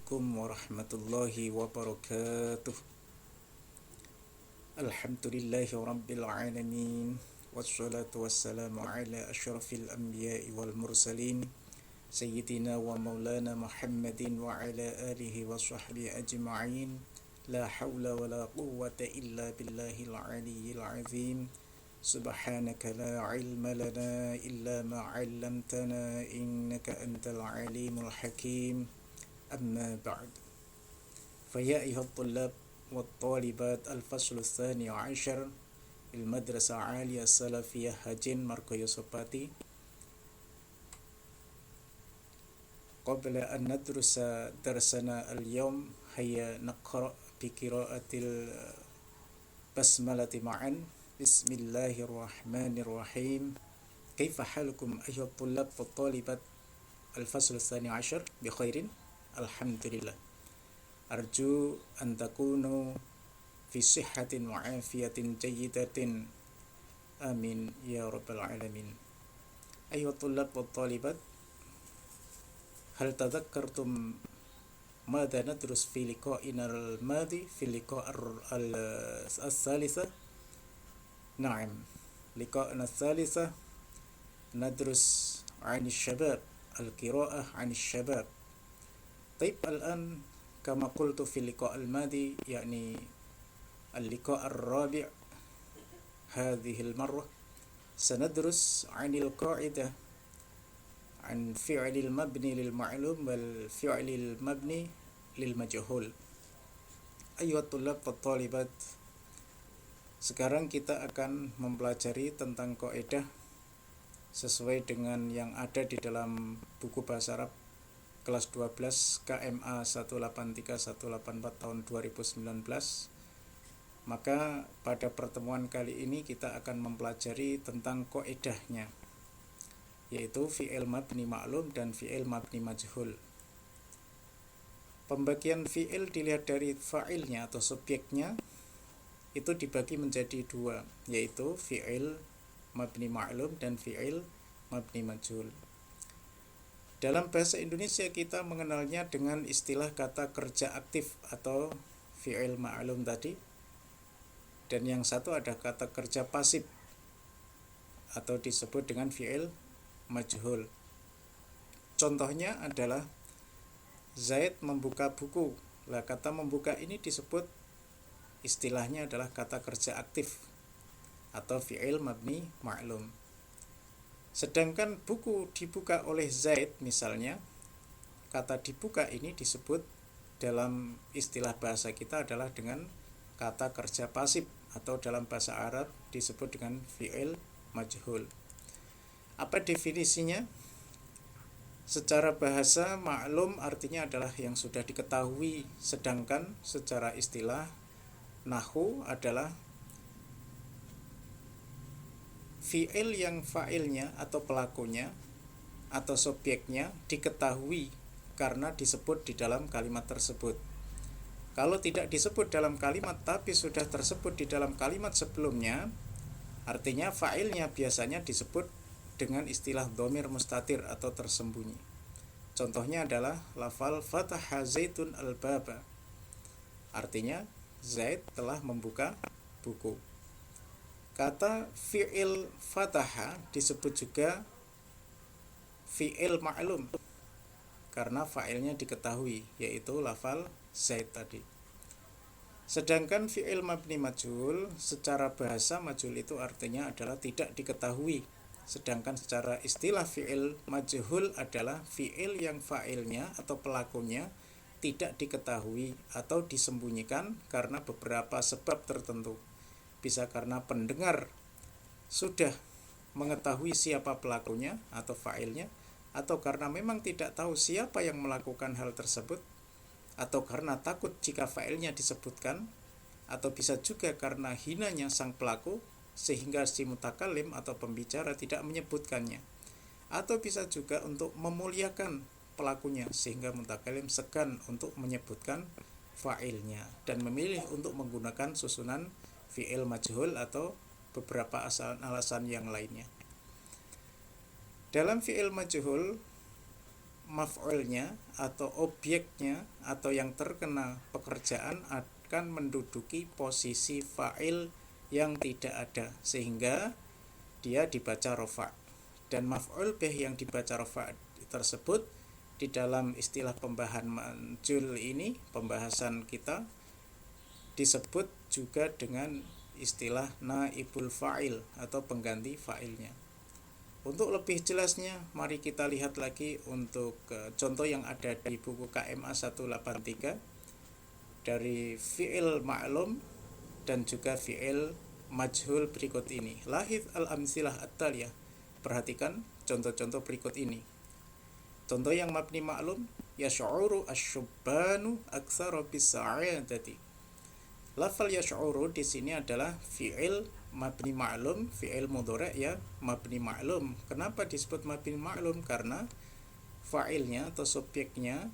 Assalamualaikum warahmatullahi wabarakatuh. Alhamdulillahi rabbil alamin. Wassalatu wassalamu ala asyrafil anbiya'i wal mursalin Sayyidina wa maulana Muhammadin wa ala alihi wa sahbihi ajma'in. La hawla wa la quwwata illa billahil aliyyil azim. Subhanaka la ilma lana illa ma 'allamtana innaka antal alimul hakim. أما بعد فيا أيها الطلاب والطالبات الفصل الثاني عشر المدرسة عالية السلفية هجين ماركو يوسفاتي. قبل أن ندرس درسنا اليوم هيا نقرأ بقراءة البسملة معا. بسم الله الرحمن الرحيم. كيف حالكم أيها الطلاب والطالبات الفصل الثاني عشر؟ بخير؟ Alhamdulillah. Arju an takunu fi sihhatin wa afiyatin jayyidatin. Amin ya rabbal alamin. Ayyuhat tullab wa talibat, hal tadhakkartum madha nadrus fi liqa'ina al-madi fi liqa' al-thalitha? Na'am. Liqa'na al-thalitha nadrus 'an asy-syabab, al-qira'ah 'an asy-syabab. طيب الآن كما قلت في اللقاء الماضي يعني اللقاء الرابع هذه المرة سندرس عن القاعدة عن فعل المبني للمعلوم والفعل المبني للمجهول. أيها الطلاب والطالبات, sekarang kita akan mempelajari tentang kaidah sesuai dengan yang ada di dalam buku bahasa Arab kelas 12 KMA 183-184 tahun 2019. Maka pada pertemuan kali ini kita akan mempelajari tentang kaidahnya, yaitu fi'il mabni ma'lum dan fi'il mabni majhul. Pembagian fi'il dilihat dari fa'ilnya atau subjeknya itu dibagi menjadi dua, yaitu fi'il mabni ma'lum dan fi'il mabni majhul. Dalam bahasa Indonesia kita mengenalnya dengan istilah kata kerja aktif atau fi'il ma'lum tadi. Dan yang satu ada kata kerja pasif atau disebut dengan fi'il majhul. Contohnya adalah Zaid membuka buku. Lah kata membuka ini disebut istilahnya adalah kata kerja aktif atau fi'il mabni ma'lum. Sedangkan buku dibuka oleh Zaid misalnya, kata dibuka ini disebut dalam istilah bahasa kita adalah dengan kata kerja pasif atau dalam bahasa Arab disebut dengan fi'il majhul. Apa definisinya? Secara bahasa maklum artinya adalah yang sudah diketahui, sedangkan secara istilah nahwu adalah fi'il yang fa'ilnya atau pelakunya atau subjeknya diketahui karena disebut di dalam kalimat tersebut. Kalau tidak disebut dalam kalimat tapi sudah tersebut di dalam kalimat sebelumnya, artinya fa'ilnya biasanya disebut dengan istilah dhamir mustatir atau tersembunyi. Contohnya adalah lafal fataha Zaidun al-baba. Artinya Zaid telah membuka buku. Kata fi'il fataha disebut juga fi'il ma'lum karena fa'ilnya diketahui, yaitu lafal Zaid tadi. Sedangkan fi'il mabni majhul secara bahasa majhul itu artinya adalah tidak diketahui. Sedangkan secara istilah fi'il majhul adalah fi'il yang fa'ilnya atau pelakunya tidak diketahui atau disembunyikan karena beberapa sebab tertentu. Bisa karena pendengar sudah mengetahui siapa pelakunya atau fa'ilnya, atau karena memang tidak tahu siapa yang melakukan hal tersebut, atau karena takut jika fa'ilnya disebutkan, atau bisa juga karena hinanya sang pelaku sehingga si mutakallim atau pembicara tidak menyebutkannya, atau bisa juga untuk memuliakan pelakunya sehingga mutakallim segan untuk menyebutkan fa'ilnya dan memilih untuk menggunakan susunan fi'il majhul atau beberapa alasan yang lainnya. Dalam fi'il majhul maf'ulnya atau objeknya atau yang terkena pekerjaan akan menduduki posisi fa'il yang tidak ada, sehingga dia dibaca rofa. Dan maf'ul bih yang dibaca rofa tersebut di dalam istilah pembahasan manjul ini, pembahasan kita, disebut juga dengan istilah naibul fa'il atau pengganti fa'ilnya. Untuk lebih jelasnya, mari kita lihat lagi untuk contoh yang ada di buku KMA 183 dari fi'il ma'lum dan juga fi'il majhul berikut ini. Lahidh al-amsilah at-taliyah. Perhatikan contoh-contoh berikut ini. Contoh yang mabni ma'lum, yash'uru asy-syubbanu aktsara bis-sa'adati. Lafal yash'uru di sini adalah fi'il mabni ma'lum, fi'il mudhari' ya, mabni ma'lum. Kenapa disebut mabni ma'lum? Karena fa'ilnya atau subjeknya,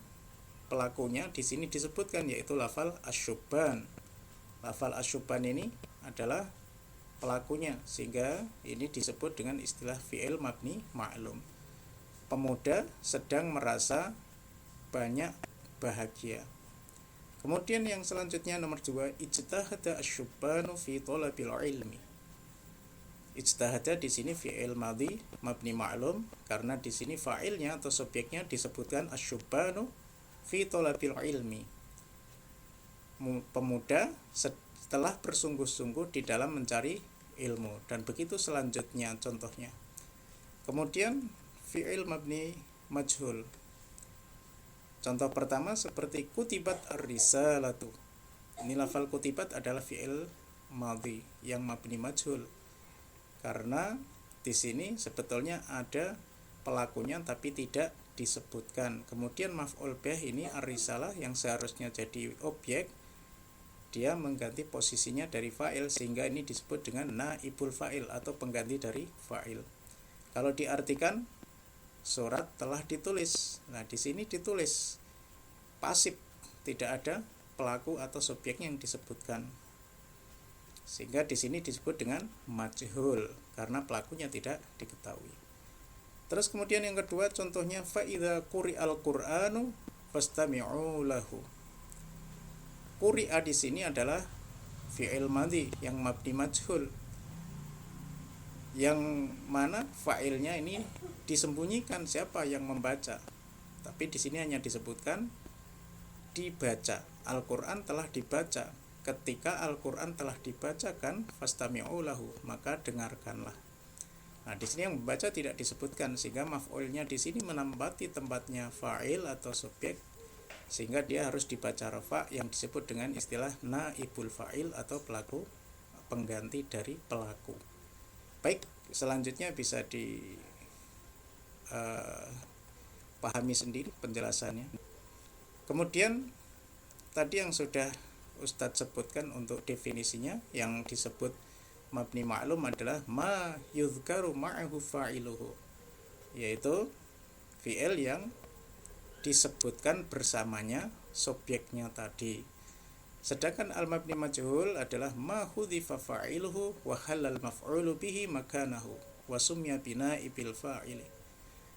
pelakunya di sini disebutkan, yaitu lafal asyubban. Lafal asyubban ini adalah pelakunya, sehingga ini disebut dengan istilah fi'il mabni ma'lum. Pemuda sedang merasa banyak bahagia. Kemudian yang selanjutnya nomor 2, ijtahada asyubbanu fi thalabil ilmi. Ijtahada di sini fi'il madhi mabni ma'lum, karena di sini fa'ilnya atau subjeknya disebutkan asyubbanu fi thalabil ilmi. Pemuda setelah bersungguh-sungguh di dalam mencari ilmu, dan begitu selanjutnya contohnya. Kemudian fi'il mabni majhul. Contoh pertama seperti kutibat ar-risalatu. Ini lafal kutibat adalah fi'il madhi yang mabni majhul, karena di sini sebetulnya ada pelakunya tapi tidak disebutkan. Kemudian maf'ul bih ini ar-risalah yang seharusnya jadi objek, dia mengganti posisinya dari fa'il, sehingga ini disebut dengan naibul fa'il atau pengganti dari fa'il. Kalau diartikan surat telah ditulis. Nah, di sini ditulis pasif, tidak ada pelaku atau subjeknya yang disebutkan. Sehingga di sini disebut dengan majhul karena pelakunya tidak diketahui. Terus kemudian yang kedua contohnya fa idza quri'al qur'anu fastami'u lahu. Quri'a di sini adalah fi'il madhi yang mabni majhul, yang mana fa'ilnya ini disembunyikan siapa yang membaca. Tapi di sini hanya disebutkan dibaca. Al-Qur'an telah dibaca. Ketika Al-Qur'an telah dibacakan, fastami'u lahu, maka dengarkanlah. Nah, di sini yang membaca tidak disebutkan, sehingga maf'ulnya di sini menempati tempatnya fa'il atau subjek, sehingga dia harus dibaca rafa yang disebut dengan istilah naibul fa'il atau pelaku, pengganti dari pelaku. Baik, selanjutnya bisa dipahami sendiri penjelasannya. Kemudian tadi yang sudah Ustadz sebutkan untuk definisinya, yang disebut mabni ma'lum adalah ma yuzkaru ma'ahu fa'iluhu, yaitu fi'il yang disebutkan bersamanya subjeknya tadi. Sedangkan al-mabni majhul adalah ma hudhifa fa'iluhu wa halal maf'ulu bihi makanahu wa sumya binaibil fa'ili,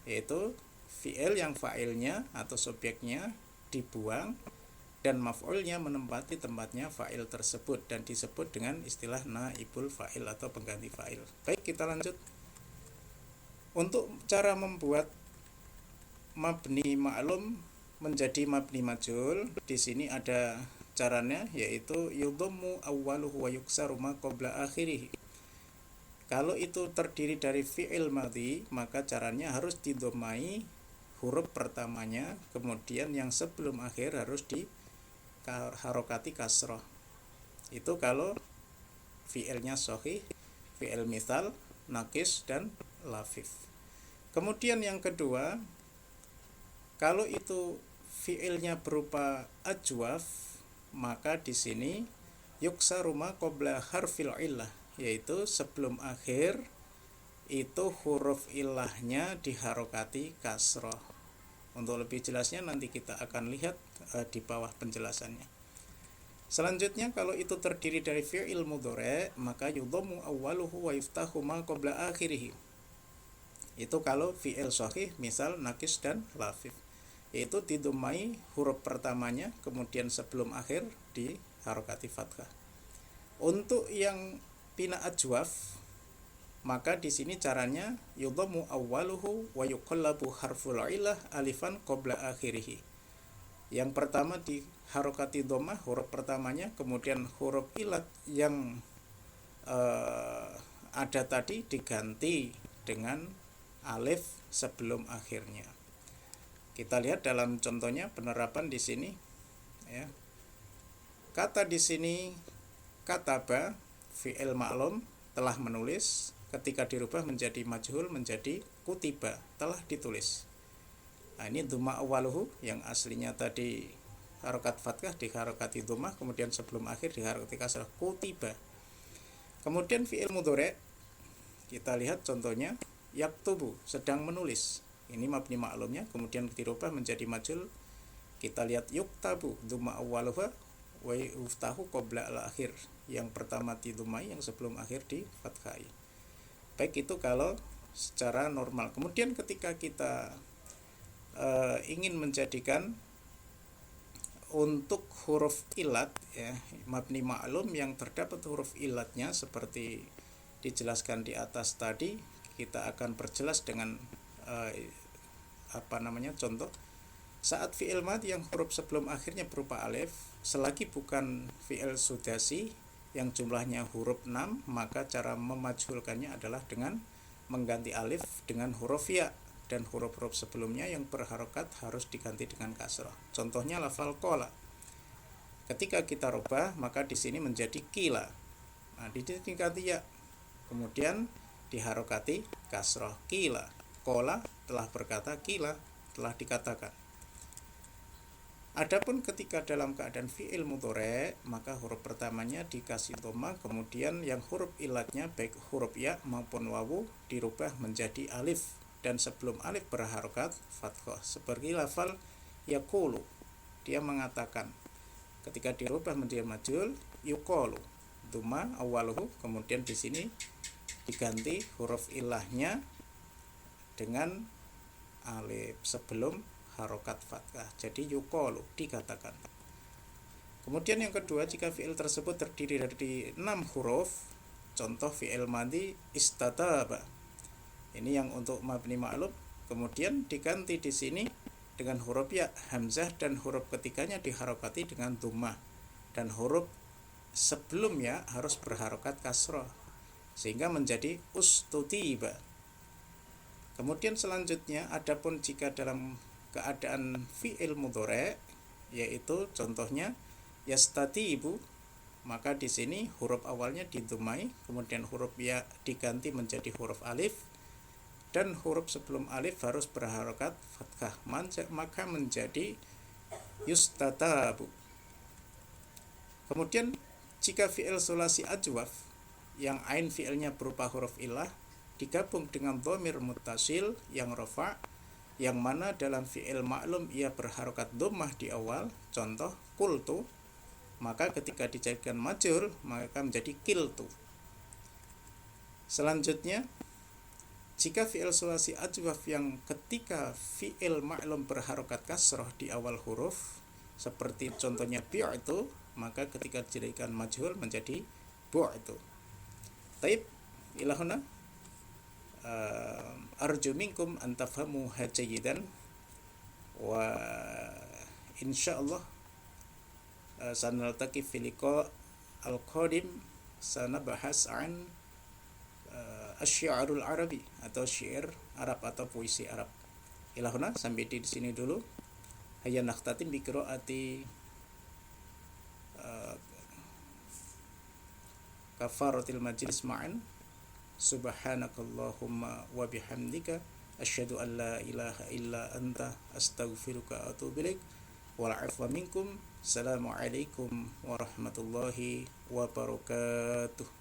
yaitu fi'il yang fa'ilnya atau subjeknya dibuang dan maf'ulnya menempati tempatnya fa'il tersebut, dan disebut dengan istilah naibul fa'il atau pengganti fa'il. Baik, kita lanjut. Untuk cara membuat mabni ma'lum menjadi mabni majhul, di sini ada caranya, yaitu yudhammu awwaluhu wa yuksaru ma qabla akhirih. Kalau itu terdiri dari fi'il madhi, maka caranya harus didomai huruf pertamanya, kemudian yang sebelum akhir harus di harokati kasroh. Itu kalau fi'ilnya sahih, fi'il mithal, nakis, dan lafif. Kemudian yang kedua, kalau itu fi'ilnya berupa ajwaf, maka di sini yuksaru ma qabla harfil illah, yaitu sebelum akhir itu huruf ilahnya diharokati kasroh. Untuk lebih jelasnya nanti kita akan lihat di bawah penjelasannya. Selanjutnya, kalau itu terdiri dari fi'il mudhari', maka yudhammu awwaluhu wa yuftahu ma qabla akhirih. Itu kalau fi'il sahih, misal nakis dan lafif. yaitu didomai huruf pertamanya, kemudian sebelum akhir diharokati fathah. Untuk yang bina ajwaf, maka di sini caranya yudhammu awwaluhu wa yuqallabu harful ilah alifan qabla akhirih. Yang pertama diharokati dhammah huruf pertamanya, kemudian huruf ilat yang ada tadi diganti dengan alif sebelum akhirnya. Kita lihat dalam contohnya penerapan di sini ya. Kata di sini kataba fi'il ma'lum telah menulis, ketika dirubah menjadi majhul menjadi kutiba telah ditulis. Nah, ini dhamma awaluhu yang aslinya tadi harokat fathah diharokati dhammah, kemudian sebelum akhir diharokati kasrah kutiba. Kemudian fi'il mudhari' kita lihat contohnya yaktubu sedang menulis. Ini mabni ma'lumnya, kemudian dirubah menjadi majhul. Kita lihat yuktabu dhamma awwaluha wa yuftahu qabla al-akhir. Yang pertama didhammai, yang sebelum akhir di fathai. Baik, itu kalau secara normal. Kemudian ketika kita ingin menjadikan untuk huruf ilat ya, mabni ma'lum yang terdapat huruf ilatnya seperti dijelaskan di atas tadi, kita akan perjelas dengan contoh. Saat fi'il madhi yang huruf sebelum akhirnya berupa alif, selagi bukan fi'il sudasi yang jumlahnya huruf 6, maka cara memajhulkannya adalah dengan mengganti alif dengan huruf ya, dan huruf-huruf sebelumnya yang berharokat harus diganti dengan kasrah. Contohnya lafal qala. Ketika kita rubah, maka di sini menjadi kila. Nah, diganti ya, kemudian diharokati kasrah kila. Qala telah berkata, kila telah dikatakan. Adapun ketika dalam keadaan fi'il mudhari', maka huruf pertamanya dikasih dhammah, kemudian yang huruf ilatnya baik huruf ya maupun wawu dirubah menjadi alif, dan sebelum alif berharokat fathah. Seperti lafal yaqulu, dia mengatakan. Ketika dirubah menjadi majhul yuqalu dhamma awwaluhu, kemudian di sini diganti huruf ilahnya dengan alif sebelum harokat fathah, jadi yuqalu dikatakan. Kemudian yang kedua, jika fi'il tersebut terdiri dari 6 huruf, contoh fi'il madhi istataba, ini yang untuk mabni ma'lum, kemudian diganti di sini dengan huruf ya hamzah, dan huruf ketiganya diharokati dengan dhammah, dan huruf sebelumnya harus berharokat kasrah sehingga menjadi ustutiba. Kemudian selanjutnya, adapun jika dalam keadaan fi'il mudhari', yaitu contohnya yastatibu, maka di sini huruf awalnya didomai, kemudian huruf ya diganti menjadi huruf alif, dan huruf sebelum alif harus berharokat fathah, maka menjadi yustatabu. Kemudian jika fi'il sulasi ajwaf yang ain fi'ilnya berupa huruf ilah digabung dengan dhamir muttasil yang rafa', yang mana dalam fi'il ma'lum ia berharokat dhammah di awal, contoh qultu, maka ketika dijadikan majhul maka menjadi qiltu. Selanjutnya, jika fi'il sulasi ajwaf yang ketika fi'il ma'lum berharokat kasrah di awal huruf, seperti contohnya bi'tu, maka ketika dijadikan majhul menjadi bu'tu. Taib, ilahuna arju minkum an tafhamu jayidan, wa insyaallah sanaltaqi fi liqa al-qadim, sanabahas an asy-syi'rul arabi atau syair Arab atau puisi Arab. Ilahuna, sampai di sini dulu. Hayya nakhtatim bi qiraati kafaratil majlis ma'an. Subhanakallahumma wa bihamdika asyhadu an la ilaha illa anta astaghfiruka wa atubu ilaik. Wal 'afwa minkum. Assalamualaikum warahmatullahi wabarakatuh.